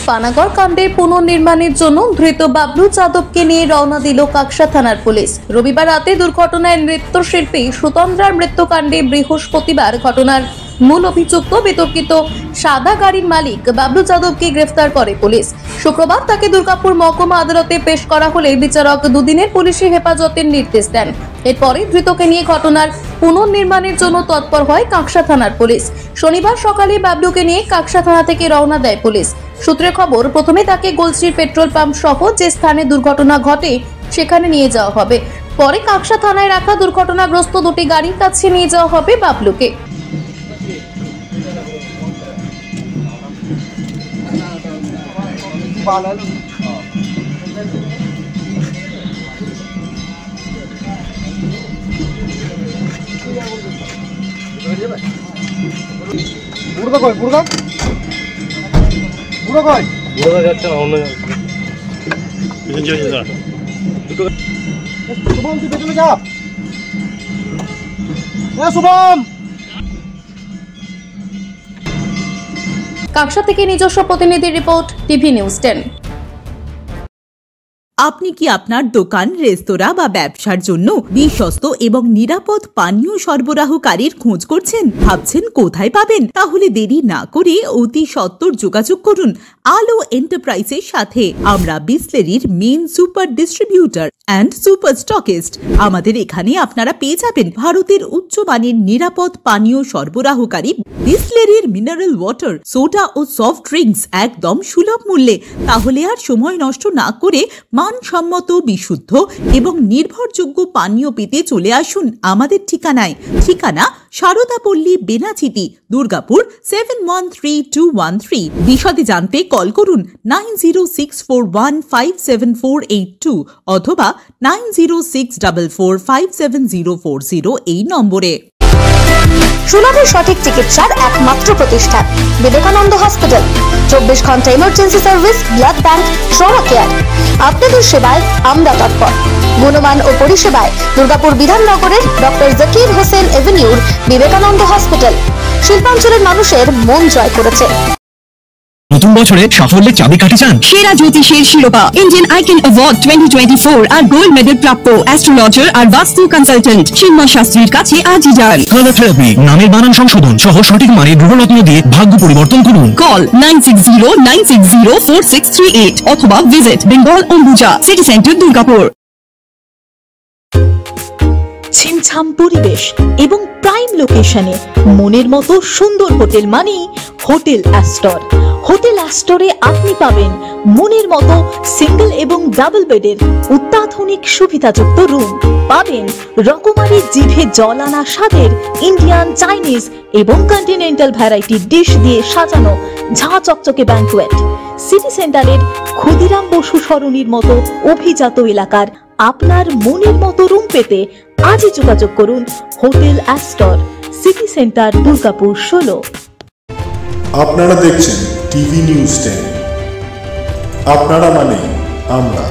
পানাগড় কাণ্ডে পুনর্নির্মাণের জন্য ধৃত বাবলু যাদবকে নিয়ে রওনা দিল কাকসা থানার পুলিশ। রবিবার রাতে দুর্ঘটনায় নৃত্যশিল্পী সুতন্দ্রার মৃত্যুকাণ্ডে বৃহস্পতিবার ঘটনার মূল অভিযুক্ত বিতর্কিত সাদা গাড়ির মালিক বাবলু যাদবকে গ্রেফতার করে পুলিশ। শুক্রবার তাকে দুর্গাপুর মহকুমা আদালতে পেশ করা হলে বিচারক দুদিনের পুলিশি হেফাজতের নির্দেশ দেন। এরপরে ধৃতকে নিয়ে ঘটনার পুনর্নির্মাণের জন্য তৎপর হয় কাকসা থানার পুলিশ। শনিবার সকালে বাবলুকে নিয়ে কাকসা থানা থেকে রওনা দেয় পুলিশ। সূত্রে খবর, প্রথমে তাকে গোলসির পেট্রোল পাম্প সহ যে স্থানে দুর্ঘটনা ঘটে সেখানে নিয়ে যাওয়া হবে। পরে কাকসা থানায় রাখা দুর্ঘটনাগ্রস্ত দুটি গাড়ির কাছে নিয়ে যাওয়া হবে বাবলুকে। যাচ্ছে না অন্য শুভম, তুই পেছনে যা। শুভম, কাকসা থেকে নিজস্ব প্রতিনিধি রিপোর্ট, টিভি নিউজ 10। আপনি কি আপনার দোকান, রেস্তোরাঁ বা ব্যবসার জন্য বিশ্বস্ত এবং নিরাপদ পানীয় সরবরাহকারীর খোঁজ করছেন? ভাবছেন কোথায় পাবেন? তাহলে দেরি না করে অতি সত্বর যোগাযোগ করুন আলো এন্টারপ্রাইজের সাথে। আমরা বিসলেরির main super distributor and super stockist. আমাদের এখানে আপনারা পেয়ে যাবেন ভারতের উচ্চমানের নিরাপদ পানীয় সরবরাহকারী বিসলেরির মিনারেল ওয়াটার, সোডা ও সফট ড্রিঙ্কস একদম সুলভ মূল্যে। তাহলে আর সময় নষ্ট না করে মানসম্মত, বিশুদ্ধ এবং নির্ভরযোগ্য পানীয় পেতে চলে আসুন আমাদের ঠিকানায়। ঠিকানা সারদাপল্লী, বেনাচিতি, দুর্গাপুর 713213। বিশদে জানতে কল করুন 9064157482 অথবা 9064457040 এই নম্বরে। সুলভের সঠিক চিকিৎসার একমাত্র প্রতিষ্ঠান বিবেকানন্দ হসপিটাল। 24 ঘন্টা emergency service, blood bank, trauma care. আপনাদের সেবায় আমরা তৎপর। গুণমান ও পরিষেবায় দুর্গাপুর বিধাননগরের ডক্টর জাকির হোসেন এভিনিউর বিবেকানন্দ হসপিটাল শিল্পাঞ্চলের মানুষের মন জয় করেছে। নতুন বছরে সাফল্যের চাবিকাঠি চান? সেরা জ্যোতিষের শিরোপা, ইন্ডিয়ান আইকন অ্যাওয়ার্ড 2024 আর গোল্ড মেডেল প্রাপ্ত অ্যাস্ট্রোলজার আর বাস্তু কনসালটেন্ট চিন্ময় শাস্ত্রীর কাছে আজই যান। কালার থেরাপি, নামের বানান সংশোধন সহ সঠিক মানের গ্রহরত্ন দিয়ে ভাগ্য পরিবর্তন করুন। কল 9609604638 অথবা visit Bengal Ambuja city centre, Durgapur. ছিমছাম পরিবেশ এবং প্রাইম লোকেশনে মনের মতো সুন্দর হোটেল মানেই হোটেল অ্যাস্টর। হোটেল অ্যাস্টরে আপনি পাবেন মনের মতো সিঙ্গেল এবং ডাবল বেডের অত্যাধুনিক সুবিধাযুক্ত রুম, পাবেন রকমারি জিভে জল আনা স্বাদের ইন্ডিয়ান, চাইনিজ এবং কন্টিনেন্টাল ভ্যারাইটি ডিশ দিয়ে সাজানো ঝাঁ চকচকে ব্যাংকুয়েট। সিটি সেন্টারের ক্ষুদিরাম বসু সরণির মতো অভিজাত এলাকার আপনার মনের মতো রুম পেতে আজই যোগাযোগ করুন hotel Astor, city centre, Durgapur 16। আপনারা দেখছেন টিভি নিউজ 10। আপনারা মানে আমরা।